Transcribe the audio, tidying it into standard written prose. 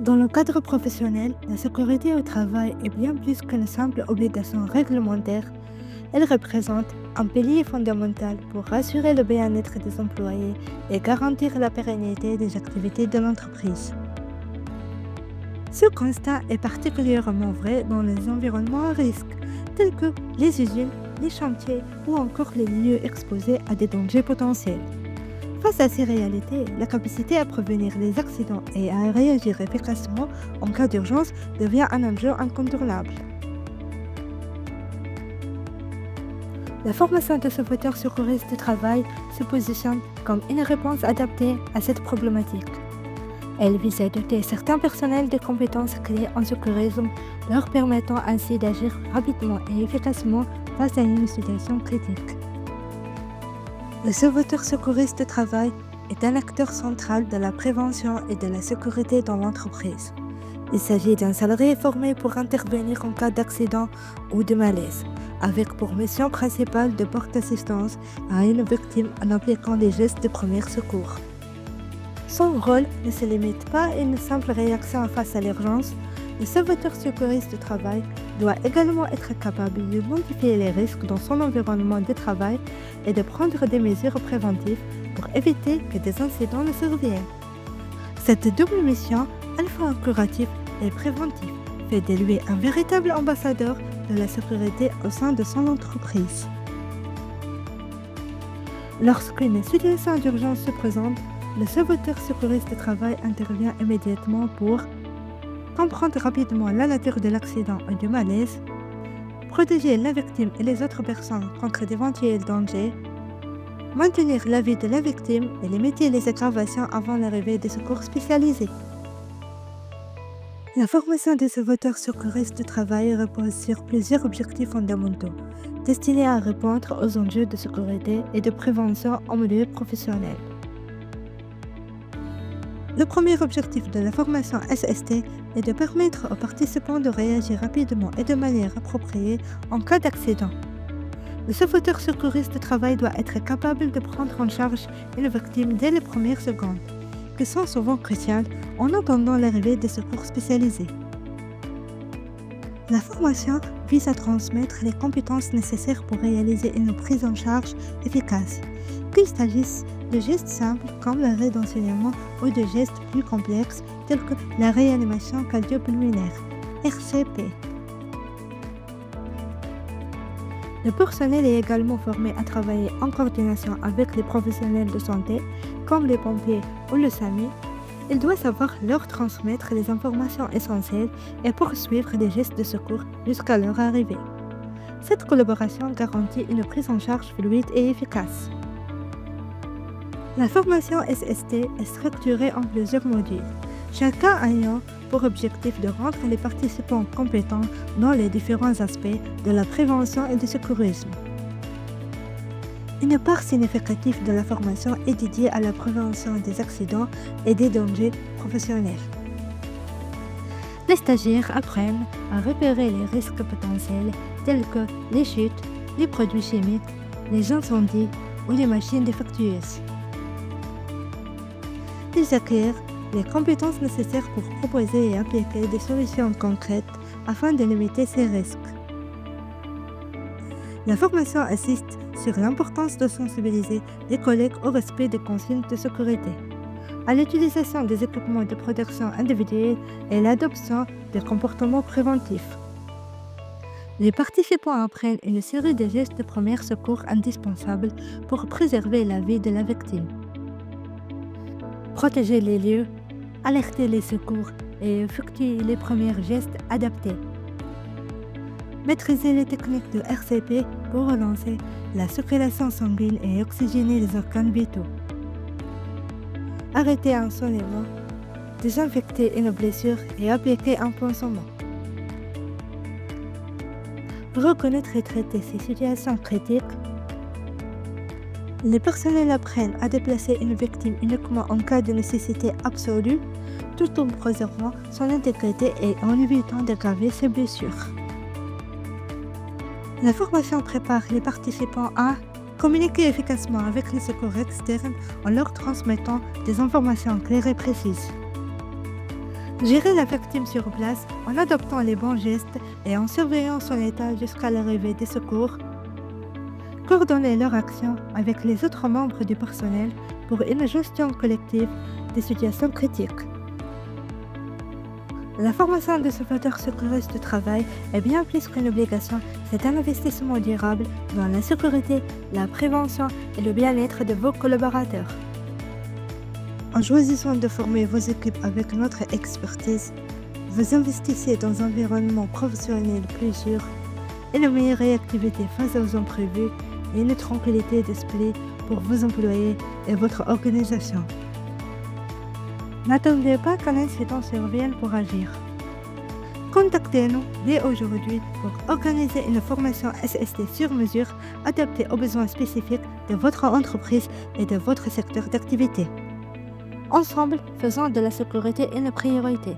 Dans le cadre professionnel, la sécurité au travail est bien plus qu'une simple obligation réglementaire. Elle représente un pilier fondamental pour assurer le bien-être des employés et garantir la pérennité des activités de l'entreprise. Ce constat est particulièrement vrai dans les environnements à risque, tels que les usines, les chantiers ou encore les lieux exposés à des dangers potentiels. Face à ces réalités, la capacité à prévenir les accidents et à réagir efficacement en cas d'urgence devient un enjeu incontournable. La formation de sauveteurs secouristes du travail se positionne comme une réponse adaptée à cette problématique. Elle vise à doter certains personnels de compétences clés en secourisme, leur permettant ainsi d'agir rapidement et efficacement face à une situation critique. Le sauveteur secouriste de travail est un acteur central de la prévention et de la sécurité dans l'entreprise. Il s'agit d'un salarié formé pour intervenir en cas d'accident ou de malaise, avec pour mission principale de porter assistance à une victime en appliquant les gestes de premier secours. Son rôle ne se limite pas à une simple réaction face à l'urgence. Le sauveteur secouriste de travail doit également être capable de modifier les risques dans son environnement de travail et de prendre des mesures préventives pour éviter que des incidents ne surviennent. Cette double mission, à la fois curative et préventive, fait de lui un véritable ambassadeur de la sécurité au sein de son entreprise. Lorsqu'une situation d'urgence se présente, le sauveteur secouriste de travail intervient immédiatement pour comprendre rapidement la nature de l'accident ou du malaise, protéger la victime et les autres personnes contre d'éventuels dangers, maintenir la vie de la victime et limiter les aggravations avant l'arrivée des secours spécialisés. La formation des sauveteurs secouristes de travail repose sur plusieurs objectifs fondamentaux, destinés à répondre aux enjeux de sécurité et de prévention en milieu professionnel. Le premier objectif de la formation SST est de permettre aux participants de réagir rapidement et de manière appropriée en cas d'accident. Le sauveteur secouriste de travail doit être capable de prendre en charge une victime dès les premières secondes, qui sont souvent cruciales en attendant l'arrivée des secours spécialisés. La formation vise à transmettre les compétences nécessaires pour réaliser une prise en charge efficace, qu'il s'agisse de gestes simples comme l'arrêt d'enseignement ou de gestes plus complexes tels que la réanimation cardio-pulmonaire, RCP. Le personnel est également formé à travailler en coordination avec les professionnels de santé comme les pompiers ou le SAMU. Il doit savoir leur transmettre les informations essentielles et poursuivre les gestes de secours jusqu'à leur arrivée. Cette collaboration garantit une prise en charge fluide et efficace. La formation SST est structurée en plusieurs modules, chacun ayant pour objectif de rendre les participants compétents dans les différents aspects de la prévention et du secourisme. Une part significative de la formation est dédiée à la prévention des accidents et des dangers professionnels. Les stagiaires apprennent à repérer les risques potentiels tels que les chutes, les produits chimiques, les incendies ou les machines défectueuses. Ils acquièrent les compétences nécessaires pour proposer et appliquer des solutions concrètes afin de limiter ces risques. La formation insiste sur l'importance de sensibiliser les collègues au respect des consignes de sécurité, à l'utilisation des équipements de protection individuelle et l'adoption des comportements préventifs. Les participants apprennent une série de gestes de premier secours indispensables pour préserver la vie de la victime. Protéger les lieux, alerter les secours et effectuer les premiers gestes adaptés. Maîtriser les techniques de RCP pour relancer la circulation sanguine et oxygéner les organes vitaux. Arrêter un saignement, désinfecter une blessure et appliquer un pansement. Reconnaître et traiter ces situations critiques. Les personnels apprennent à déplacer une victime uniquement en cas de nécessité absolue, tout en préservant son intégrité et en évitant d'aggraver ses blessures. La formation prépare les participants à communiquer efficacement avec les secours externes en leur transmettant des informations claires et précises. Gérez la victime sur place en adoptant les bons gestes et en surveillant son état jusqu'à l'arrivée des secours. Coordonnez leur action avec les autres membres du personnel pour une gestion collective des situations critiques. La formation de sauveteurs secouristes de travail est bien plus qu'une obligation, c'est un investissement durable dans la sécurité, la prévention et le bien-être de vos collaborateurs. En choisissant de former vos équipes avec notre expertise, vous investissez dans un environnement professionnel plus sûr, une meilleure réactivité face aux imprévus et une tranquillité d'esprit pour vos employés et votre organisation. N'attendez pas qu'un incident survienne pour agir. Contactez-nous dès aujourd'hui pour organiser une formation SST sur mesure adaptée aux besoins spécifiques de votre entreprise et de votre secteur d'activité. Ensemble, faisons de la sécurité une priorité.